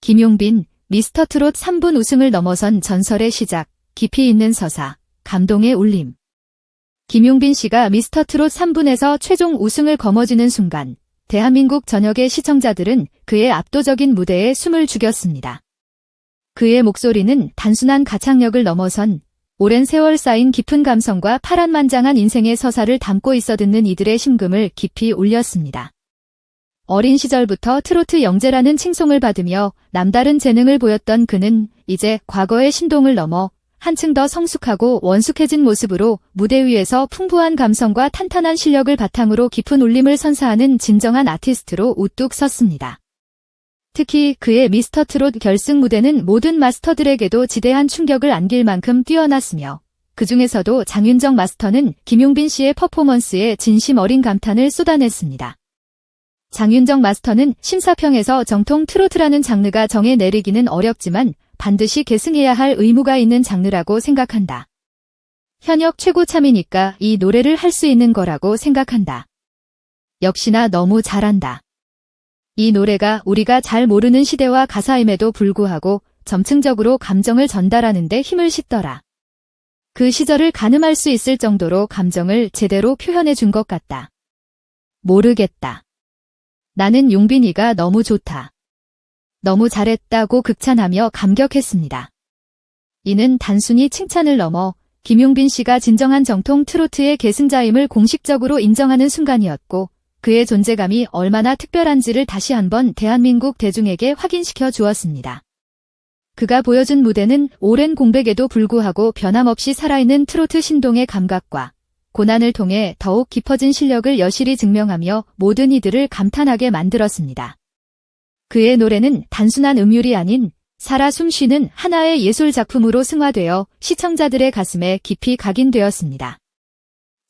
김용빈, 미스터트롯 3분 우승을 넘어선 전설의 시작, 깊이 있는 서사, 감동의 울림. 김용빈 씨가 미스터트롯 3분에서 최종 우승을 거머쥐는 순간, 대한민국 전역의 시청자들은 그의 압도적인 무대에 숨을 죽였습니다. 그의 목소리는 단순한 가창력을 넘어선 오랜 세월 쌓인 깊은 감성과 파란만장한 인생의 서사를 담고 있어 듣는 이들의 심금을 깊이 울렸습니다. 어린 시절부터 트로트 영재라는 칭송을 받으며 남다른 재능을 보였던 그는 이제 과거의 신동을 넘어 한층 더 성숙하고 원숙해진 모습으로 무대 위에서 풍부한 감성과 탄탄한 실력을 바탕으로 깊은 울림을 선사하는 진정한 아티스트로 우뚝 섰습니다. 특히 그의 미스터트롯 결승 무대는 모든 마스터들에게도 지대한 충격을 안길 만큼 뛰어났으며 그 중에서도 장윤정 마스터는 김용빈 씨의 퍼포먼스에 진심 어린 감탄을 쏟아냈습니다. 장윤정 마스터는 심사평에서 정통 트로트라는 장르가 정해 내리기는 어렵지만 반드시 계승해야 할 의무가 있는 장르라고 생각한다. 현역 최고참이니까 이 노래를 할 수 있는 거라고 생각한다. 역시나 너무 잘한다. 이 노래가 우리가 잘 모르는 시대와 가사임에도 불구하고 점층적으로 감정을 전달하는 데 힘을 싣더라. 그 시절을 가늠할 수 있을 정도로 감정을 제대로 표현해 준 것 같다. 모르겠다. 나는 용빈이가 너무 좋다. 너무 잘했다고 극찬하며 감격했습니다. 이는 단순히 칭찬을 넘어 김용빈 씨가 진정한 정통 트로트의 계승자임을 공식적으로 인정하는 순간이었고 그의 존재감이 얼마나 특별한지를 다시 한번 대한민국 대중에게 확인시켜 주었습니다. 그가 보여준 무대는 오랜 공백에도 불구하고 변함없이 살아있는 트로트 신동의 감각과 고난을 통해 더욱 깊어진 실력을 여실히 증명하며 모든 이들을 감탄하게 만들었습니다. 그의 노래는 단순한 음율이 아닌 살아 숨쉬는 하나의 예술 작품으로 승화되어 시청자들의 가슴에 깊이 각인되었습니다.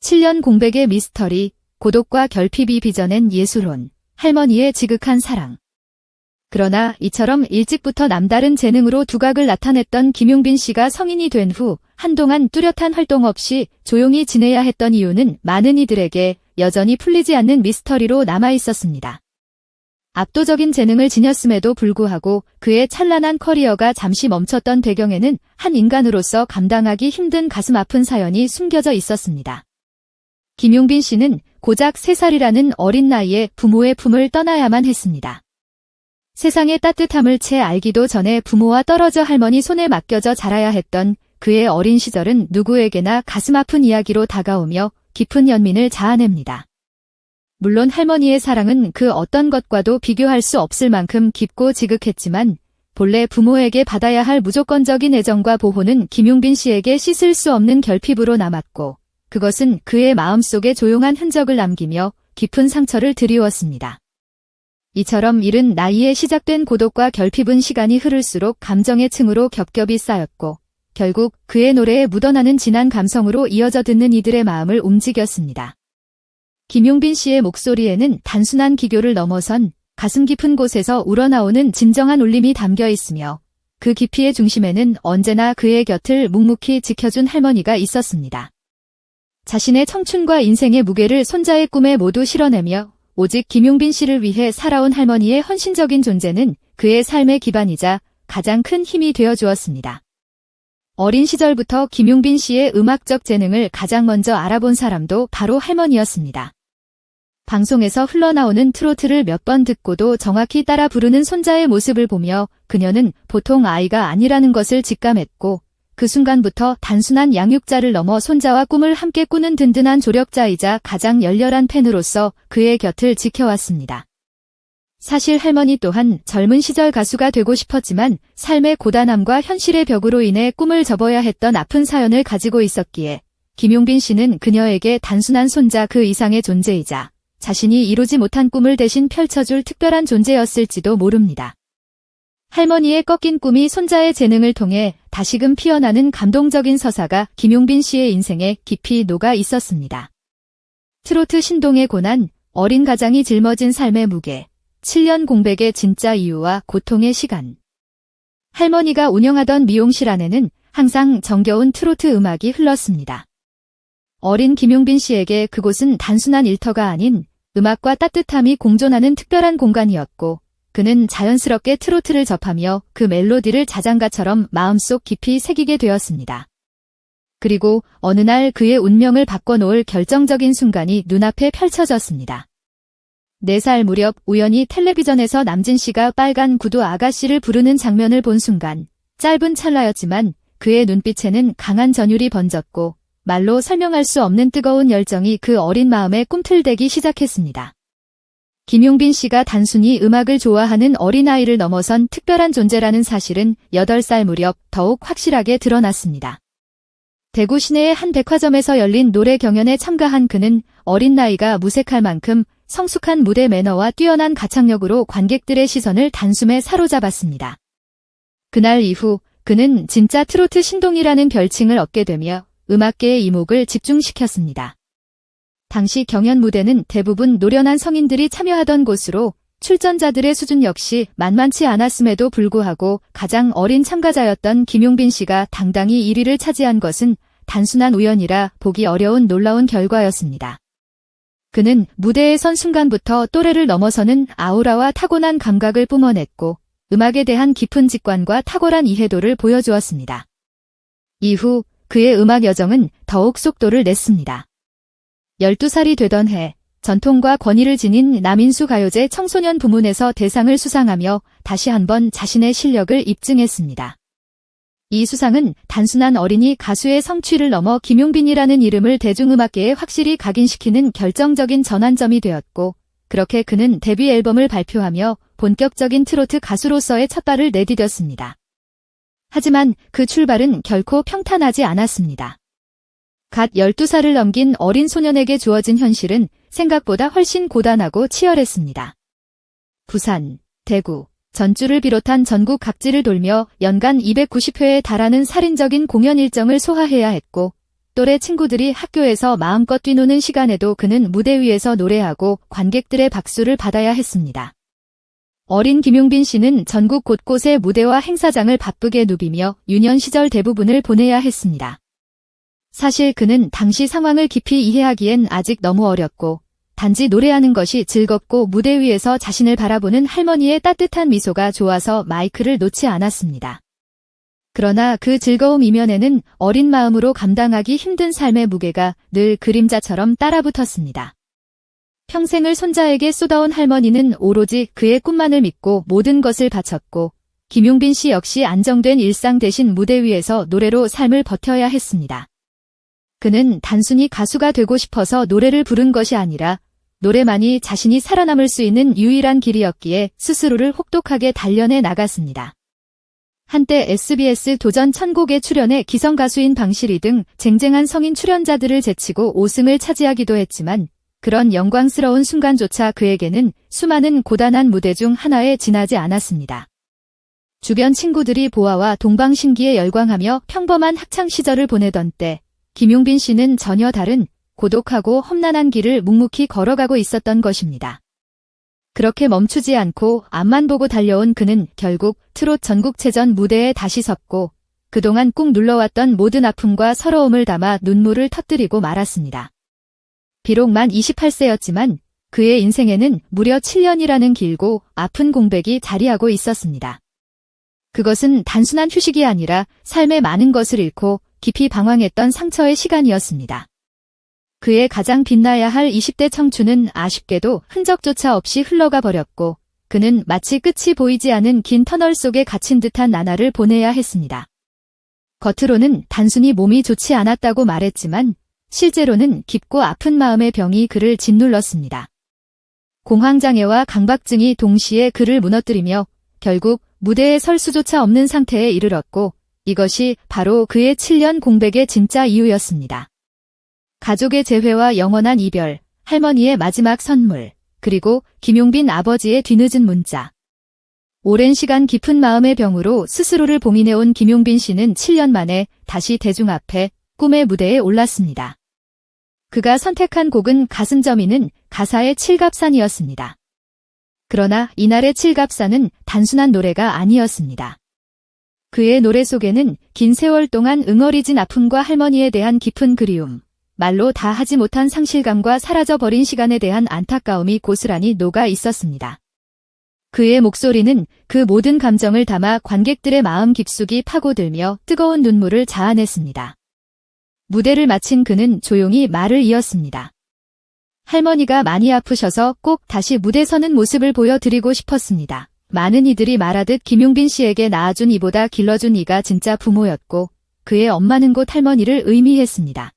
7년 공백의 미스터리, 고독과 결핍이 빚어낸 예술혼, 할머니의 지극한 사랑. 그러나 이처럼 일찍부터 남다른 재능으로 두각을 나타냈던 김용빈 씨가 성인이 된 후 한동안 뚜렷한 활동 없이 조용히 지내야 했던 이유는 많은 이들에게 여전히 풀리지 않는 미스터리로 남아있었습니다. 압도적인 재능을 지녔음에도 불구하고 그의 찬란한 커리어가 잠시 멈췄던 배경에는 한 인간으로서 감당하기 힘든 가슴 아픈 사연이 숨겨져 있었습니다. 김용빈 씨는 고작 3살이라는 어린 나이에 부모의 품을 떠나야만 했습니다. 세상의 따뜻함을 채 알기도 전에 부모와 떨어져 할머니 손에 맡겨져 자라야 했던 그의 어린 시절은 누구에게나 가슴 아픈 이야기로 다가오며 깊은 연민을 자아냅니다. 물론 할머니의 사랑은 그 어떤 것과도 비교할 수 없을 만큼 깊고 지극했지만 본래 부모에게 받아야 할 무조건적인 애정과 보호는 김용빈 씨에게 씻을 수 없는 결핍으로 남았고 그것은 그의 마음속에 조용한 흔적을 남기며 깊은 상처를 드리웠습니다. 이처럼 이른 나이에 시작된 고독과 결핍은 시간이 흐를수록 감정의 층으로 겹겹이 쌓였고 결국 그의 노래에 묻어나는 진한 감성으로 이어져 듣는 이들의 마음을 움직였습니다. 김용빈 씨의 목소리에는 단순한 기교를 넘어선 가슴 깊은 곳에서 우러나오는 진정한 울림이 담겨 있으며 그 깊이의 중심에는 언제나 그의 곁을 묵묵히 지켜준 할머니가 있었습니다. 자신의 청춘과 인생의 무게를 손자의 꿈에 모두 실어내며 오직 김용빈 씨를 위해 살아온 할머니의 헌신적인 존재는 그의 삶의 기반이자 가장 큰 힘이 되어 주었습니다. 어린 시절부터 김용빈 씨의 음악적 재능을 가장 먼저 알아본 사람도 바로 할머니였습니다. 방송에서 흘러나오는 트로트를 몇 번 듣고도 정확히 따라 부르는 손자의 모습을 보며 그녀는 보통 아이가 아니라는 것을 직감했고 그 순간부터 단순한 양육자를 넘어 손자와 꿈을 함께 꾸는 든든한 조력자이자 가장 열렬한 팬으로서 그의 곁을 지켜왔습니다. 사실 할머니 또한 젊은 시절 가수가 되고 싶었지만 삶의 고단함과 현실의 벽으로 인해 꿈을 접어야 했던 아픈 사연을 가지고 있었기에 김용빈 씨는 그녀에게 단순한 손자 그 이상의 존재이자 자신이 이루지 못한 꿈을 대신 펼쳐줄 특별한 존재였을지도 모릅니다. 할머니의 꺾인 꿈이 손자의 재능을 통해 다시금 피어나는 감동적인 서사가 김용빈 씨의 인생에 깊이 녹아 있었습니다. 트로트 신동의 고난, 어린 가장이 짊어진 삶의 무게, 7년 공백의 진짜 이유와 고통의 시간. 할머니가 운영하던 미용실 안에는 항상 정겨운 트로트 음악이 흘렀습니다. 어린 김용빈 씨에게 그곳은 단순한 일터가 아닌 음악과 따뜻함이 공존하는 특별한 공간이었고 그는 자연스럽게 트로트를 접하며 그 멜로디를 자장가처럼 마음속 깊이 새기게 되었습니다. 그리고 어느 날 그의 운명을 바꿔놓을 결정적인 순간이 눈앞에 펼쳐졌습니다. 4살 무렵 우연히 텔레비전에서 남진 씨가 빨간 구두 아가씨를 부르는 장면을 본 순간 짧은 찰나였지만 그의 눈빛에는 강한 전율이 번졌고 말로 설명할 수 없는 뜨거운 열정이 그 어린 마음에 꿈틀대기 시작했습니다. 김용빈 씨가 단순히 음악을 좋아하는 어린아이를 넘어선 특별한 존재라는 사실은 8살 무렵 더욱 확실하게 드러났습니다. 대구 시내의 한 백화점에서 열린 노래 경연에 참가한 그는 어린 나이가 무색할 만큼 성숙한 무대 매너와 뛰어난 가창력으로 관객들의 시선을 단숨에 사로잡았습니다. 그날 이후 그는 진짜 트로트 신동이라는 별칭을 얻게 되며 음악계의 이목을 집중시켰습니다. 당시 경연 무대는 대부분 노련한 성인들이 참여하던 곳으로 출전자들의 수준 역시 만만치 않았음에도 불구하고 가장 어린 참가자였던 김용빈 씨가 당당히 1위를 차지한 것은 단순한 우연이라 보기 어려운 놀라운 결과였습니다. 그는 무대에 선 순간부터 또래를 넘어서는 아우라와 타고난 감각을 뿜어냈고 음악에 대한 깊은 직관과 탁월한 이해도를 보여주었습니다. 이후 그의 음악 여정은 더욱 속도를 냈습니다. 12살이 되던 해 전통과 권위를 지닌 남인수 가요제 청소년 부문에서 대상을 수상하며 다시 한번 자신의 실력을 입증했습니다. 이 수상은 단순한 어린이 가수의 성취를 넘어 김용빈이라는 이름을 대중음악계에 확실히 각인시키는 결정적인 전환점이 되었고 그렇게 그는 데뷔 앨범을 발표하며 본격적인 트로트 가수로서의 첫발을 내디뎠습니다. 하지만 그 출발은 결코 평탄하지 않았습니다. 갓 12살을 넘긴 어린 소년에게 주어진 현실은 생각보다 훨씬 고단하고 치열했습니다. 부산, 대구, 전주를 비롯한 전국 각지를 돌며 연간 290회에 달하는 살인적인 공연 일정을 소화해야 했고 또래 친구들이 학교에서 마음껏 뛰노는 시간에도 그는 무대 위에서 노래하고 관객들의 박수를 받아야 했습니다. 어린 김용빈 씨는 전국 곳곳의 무대와 행사장을 바쁘게 누비며 유년 시절 대부분을 보내야 했습니다. 사실 그는 당시 상황을 깊이 이해하기엔 아직 너무 어렸고 단지 노래하는 것이 즐겁고 무대 위에서 자신을 바라보는 할머니의 따뜻한 미소가 좋아서 마이크를 놓지 않았습니다. 그러나 그 즐거움 이면에는 어린 마음으로 감당하기 힘든 삶의 무게가 늘 그림자처럼 따라붙었습니다. 평생을 손자에게 쏟아온 할머니는 오로지 그의 꿈만을 믿고 모든 것을 바쳤고 김용빈 씨 역시 안정된 일상 대신 무대 위에서 노래로 삶을 버텨야 했습니다. 그는 단순히 가수가 되고 싶어서 노래를 부른 것이 아니라 노래만이 자신이 살아남을 수 있는 유일한 길이었기에 스스로를 혹독하게 단련해 나갔습니다. 한때 SBS 도전 천곡에 출연해 기성가수인 방실이 등 쟁쟁한 성인 출연자들을 제치고 5승을 차지하기도 했지만 그런 영광스러운 순간조차 그에게는 수많은 고단한 무대 중 하나에 지나지 않았습니다. 주변 친구들이 보아와 동방신기에 열광하며 평범한 학창시절을 보내던 때 김용빈 씨는 전혀 다른 고독하고 험난한 길을 묵묵히 걸어가고 있었던 것입니다. 그렇게 멈추지 않고 앞만 보고 달려온 그는 결국 트롯 전국체전 무대에 다시 섰고 그동안 꾹 눌러왔던 모든 아픔과 서러움을 담아 눈물을 터뜨리고 말았습니다. 비록 만 28세였지만 그의 인생에는 무려 7년이라는 길고 아픈 공백이 자리하고 있었습니다. 그것은 단순한 휴식이 아니라 삶의 많은 것을 잃고 깊이 방황했던 상처의 시간이었습니다. 그의 가장 빛나야 할 20대 청춘은 아쉽게도 흔적조차 없이 흘러가 버렸고 그는 마치 끝이 보이지 않은 긴 터널 속에 갇힌 듯한 나날을 보내야 했습니다. 겉으로는 단순히 몸이 좋지 않았다고 말했지만 실제로는 깊고 아픈 마음의 병이 그를 짓눌렀습니다. 공황장애와 강박증이 동시에 그를 무너뜨리며 결국 무대에 설 수조차 없는 상태에 이르렀고 이것이 바로 그의 7년 공백의 진짜 이유였습니다. 가족의 재회와 영원한 이별, 할머니의 마지막 선물, 그리고 김용빈 아버지의 뒤늦은 문자. 오랜 시간 깊은 마음의 병으로 스스로를 봉인해온 김용빈 씨는 7년 만에 다시 대중 앞에 꿈의 무대에 올랐습니다. 그가 선택한 곡은 가슴 저미는 가사의 칠갑산이었습니다. 그러나 이날의 칠갑산은 단순한 노래가 아니었습니다. 그의 노래 속에는 긴 세월 동안 응어리진 아픔과 할머니에 대한 깊은 그리움, 말로 다 하지 못한 상실감과 사라져버린 시간에 대한 안타까움이 고스란히 녹아 있었습니다. 그의 목소리는 그 모든 감정을 담아 관객들의 마음 깊숙이 파고들며 뜨거운 눈물을 자아냈습니다. 무대를 마친 그는 조용히 말을 이었습니다. 할머니가 많이 아프셔서 꼭 다시 무대 서는 모습을 보여드리고 싶었습니다. 많은 이들이 말하듯 김용빈 씨에게 낳아준 이보다 길러준 이가 진짜 부모였고 그의 엄마는 곧 할머니를 의미했습니다.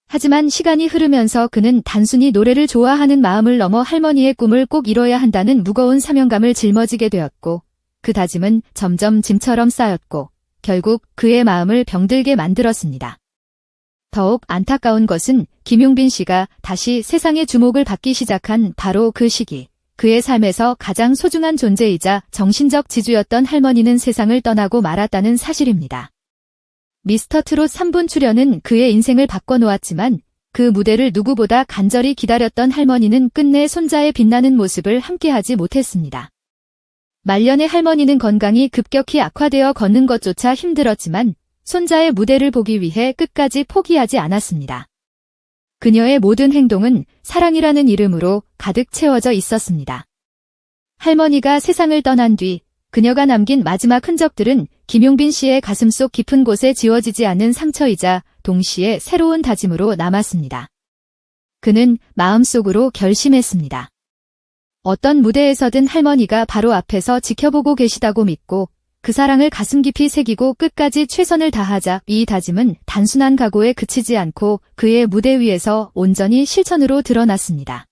하지만 시간이 흐르면서 그는 단순히 노래를 좋아하는 마음을 넘어 할머니의 꿈을 꼭 이뤄야 한다는 무거운 사명감을 짊어지게 되었고 그 다짐은 점점 짐처럼 쌓였고 결국 그의 마음을 병들게 만들었습니다. 더욱 안타까운 것은 김용빈 씨가 다시 세상의 주목을 받기 시작한 바로 그 시기, 그의 삶에서 가장 소중한 존재이자 정신적 지주였던 할머니는 세상을 떠나고 말았다는 사실입니다. 미스터트롯 3분 출연은 그의 인생을 바꿔놓았지만 그 무대를 누구보다 간절히 기다렸던 할머니는 끝내 손자의 빛나는 모습을 함께하지 못했습니다. 말년의 할머니는 건강이 급격히 악화되어 걷는 것조차 힘들었지만 손자의 무대를 보기 위해 끝까지 포기하지 않았습니다. 그녀의 모든 행동은 사랑이라는 이름으로 가득 채워져 있었습니다. 할머니가 세상을 떠난 뒤 그녀가 남긴 마지막 흔적들은 김용빈 씨의 가슴속 깊은 곳에 지워지지 않는 상처이자 동시에 새로운 다짐으로 남았습니다. 그는 마음속으로 결심했습니다. 어떤 무대에서든 할머니가 바로 앞에서 지켜보고 계시다고 믿고 그 사랑을 가슴 깊이 새기고 끝까지 최선을 다하자. 이 다짐은 단순한 각오에 그치지 않고 그의 무대 위에서 온전히 실천으로 드러났습니다.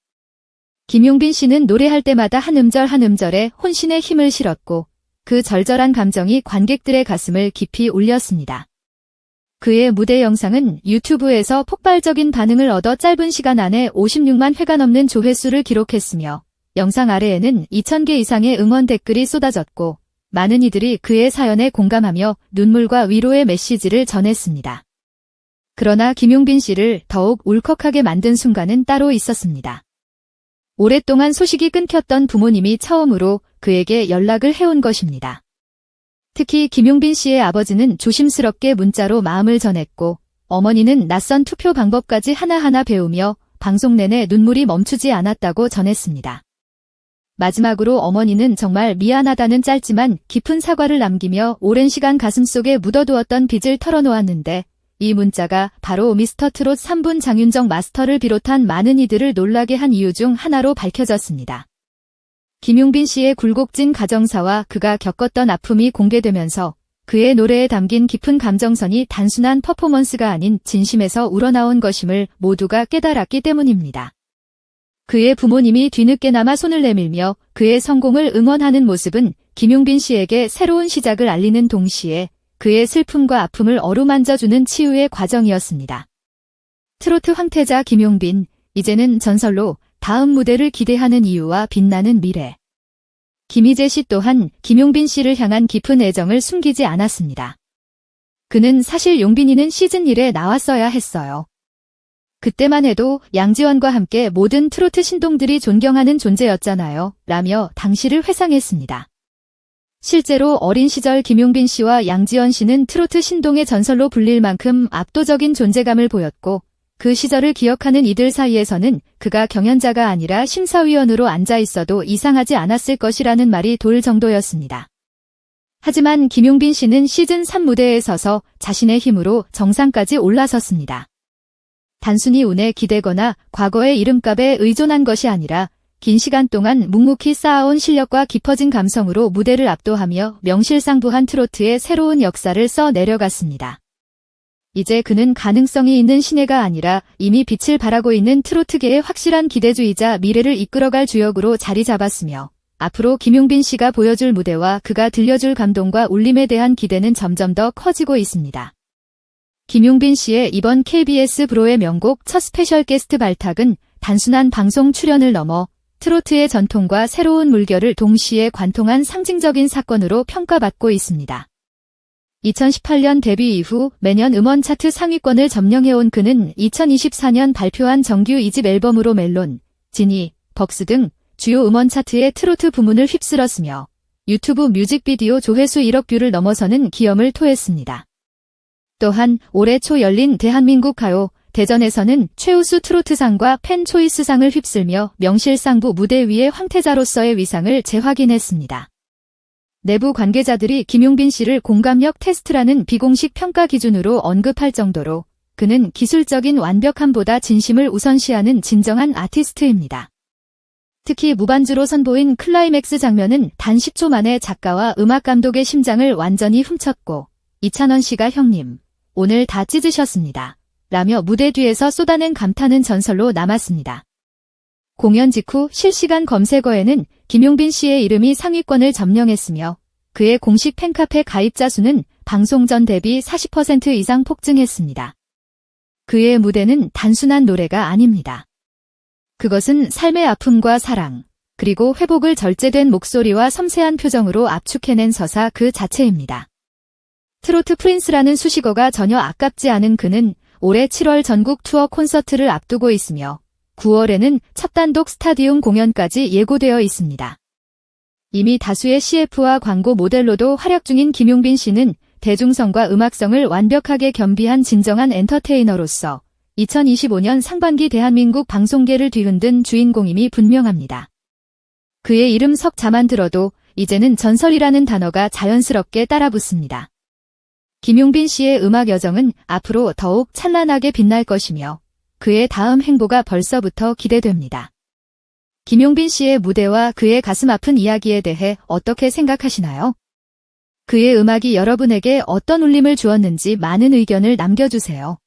김용빈 씨는 노래할 때마다 한 음절 한 음절에 혼신의 힘을 실었고 그 절절한 감정이 관객들의 가슴을 깊이 울렸습니다. 그의 무대 영상은 유튜브에서 폭발적인 반응을 얻어 짧은 시간 안에 56만 회가 넘는 조회수를 기록했으며 영상 아래에는 2,000개 이상의 응원 댓글이 쏟아졌고 많은 이들이 그의 사연에 공감하며 눈물과 위로의 메시지를 전했습니다. 그러나 김용빈 씨를 더욱 울컥하게 만든 순간은 따로 있었습니다. 오랫동안 소식이 끊겼던 부모님이 처음으로 그에게 연락을 해온 것입니다. 특히 김용빈 씨의 아버지는 조심스럽게 문자로 마음을 전했고 어머니는 낯선 투표 방법까지 하나하나 배우며 방송 내내 눈물이 멈추지 않았다고 전했습니다. 마지막으로 어머니는 정말 미안하다는 짧지만 깊은 사과를 남기며 오랜 시간 가슴속에 묻어두었던 빚을 털어놓았는데 이 문자가 바로 미스터트롯 3분 장윤정 마스터를 비롯한 많은 이들을 놀라게 한 이유 중 하나로 밝혀졌습니다. 김용빈 씨의 굴곡진 가정사와 그가 겪었던 아픔이 공개되면서 그의 노래에 담긴 깊은 감정선이 단순한 퍼포먼스가 아닌 진심에서 우러나온 것임을 모두가 깨달았기 때문입니다. 그의 부모님이 뒤늦게나마 손을 내밀며 그의 성공을 응원하는 모습은 김용빈 씨에게 새로운 시작을 알리는 동시에 그의 슬픔과 아픔을 어루만져주는 치유의 과정이었습니다. 트로트 황태자 김용빈, 이제는 전설로 다음 무대를 기대하는 이유와 빛나는 미래. 김희재 씨 또한 김용빈 씨를 향한 깊은 애정을 숨기지 않았습니다. 그는 사실 용빈이는 시즌 1에 나왔어야 했어요. 그때만 해도 양지원과 함께 모든 트로트 신동들이 존경하는 존재였잖아요. 라며 당시를 회상했습니다. 실제로 어린 시절 김용빈 씨와 양지원 씨는 트로트 신동의 전설로 불릴 만큼 압도적인 존재감을 보였고 그 시절을 기억하는 이들 사이에서는 그가 경연자가 아니라 심사위원으로 앉아 있어도 이상하지 않았을 것이라는 말이 돌 정도였습니다. 하지만 김용빈 씨는 시즌 3 무대에 서서 자신의 힘으로 정상까지 올라섰습니다. 단순히 운에 기대거나 과거의 이름값에 의존한 것이 아니라 긴 시간 동안 묵묵히 쌓아온 실력과 깊어진 감성으로 무대를 압도하며 명실상부한 트로트의 새로운 역사를 써 내려갔습니다. 이제 그는 가능성이 있는 신예가 아니라 이미 빛을 발하고 있는 트로트계의 확실한 기대주이자 미래를 이끌어갈 주역으로 자리 잡았으며 앞으로 김용빈 씨가 보여줄 무대와 그가 들려줄 감동과 울림에 대한 기대는 점점 더 커지고 있습니다. 김용빈 씨의 이번 KBS 브로의 명곡 첫 스페셜 게스트 발탁은 단순한 방송 출연을 넘어 트로트의 전통과 새로운 물결을 동시에 관통한 상징적인 사건으로 평가받고 있습니다. 2018년 데뷔 이후 매년 음원 차트 상위권을 점령해온 그는 2024년 발표한 정규 2집 앨범으로 멜론, 지니, 벅스 등 주요 음원 차트의 트로트 부문을 휩쓸었으며 유튜브 뮤직비디오 조회수 1억 뷰를 넘어서는 기염을 토했습니다. 또한 올해 초 열린 대한민국 가요 대전에서는 최우수 트로트상과 팬초이스상을 휩쓸며 명실상부 무대 위의 황태자로서의 위상을 재확인했습니다. 내부 관계자들이 김용빈 씨를 공감력 테스트라는 비공식 평가 기준으로 언급할 정도로 그는 기술적인 완벽함보다 진심을 우선시하는 진정한 아티스트입니다. 특히 무반주로 선보인 클라이맥스 장면은 단 10초 만에 작가와 음악감독의 심장을 완전히 훔쳤고 이찬원 씨가 형님, 오늘 다 찢으셨습니다. 라며 무대 뒤에서 쏟아낸 감탄은 전설로 남았습니다. 공연 직후 실시간 검색어에는 김용빈 씨의 이름이 상위권을 점령했으며 그의 공식 팬카페 가입자 수는 방송 전 대비 40% 이상 폭증했습니다. 그의 무대는 단순한 노래가 아닙니다. 그것은 삶의 아픔과 사랑, 그리고 회복을 절제된 목소리와 섬세한 표정으로 압축해낸 서사 그 자체입니다. 트로트 프린스라는 수식어가 전혀 아깝지 않은 그는 올해 7월 전국 투어 콘서트를 앞두고 있으며 9월에는 첫 단독 스타디움 공연까지 예고되어 있습니다. 이미 다수의 CF와 광고 모델로도 활약 중인 김용빈 씨는 대중성과 음악성을 완벽하게 겸비한 진정한 엔터테이너로서 2025년 상반기 대한민국 방송계를 뒤흔든 주인공임이 분명합니다. 그의 이름 석자만 들어도 이제는 전설이라는 단어가 자연스럽게 따라붙습니다. 김용빈 씨의 음악 여정은 앞으로 더욱 찬란하게 빛날 것이며 그의 다음 행보가 벌써부터 기대됩니다. 김용빈 씨의 무대와 그의 가슴 아픈 이야기에 대해 어떻게 생각하시나요? 그의 음악이 여러분에게 어떤 울림을 주었는지 많은 의견을 남겨주세요.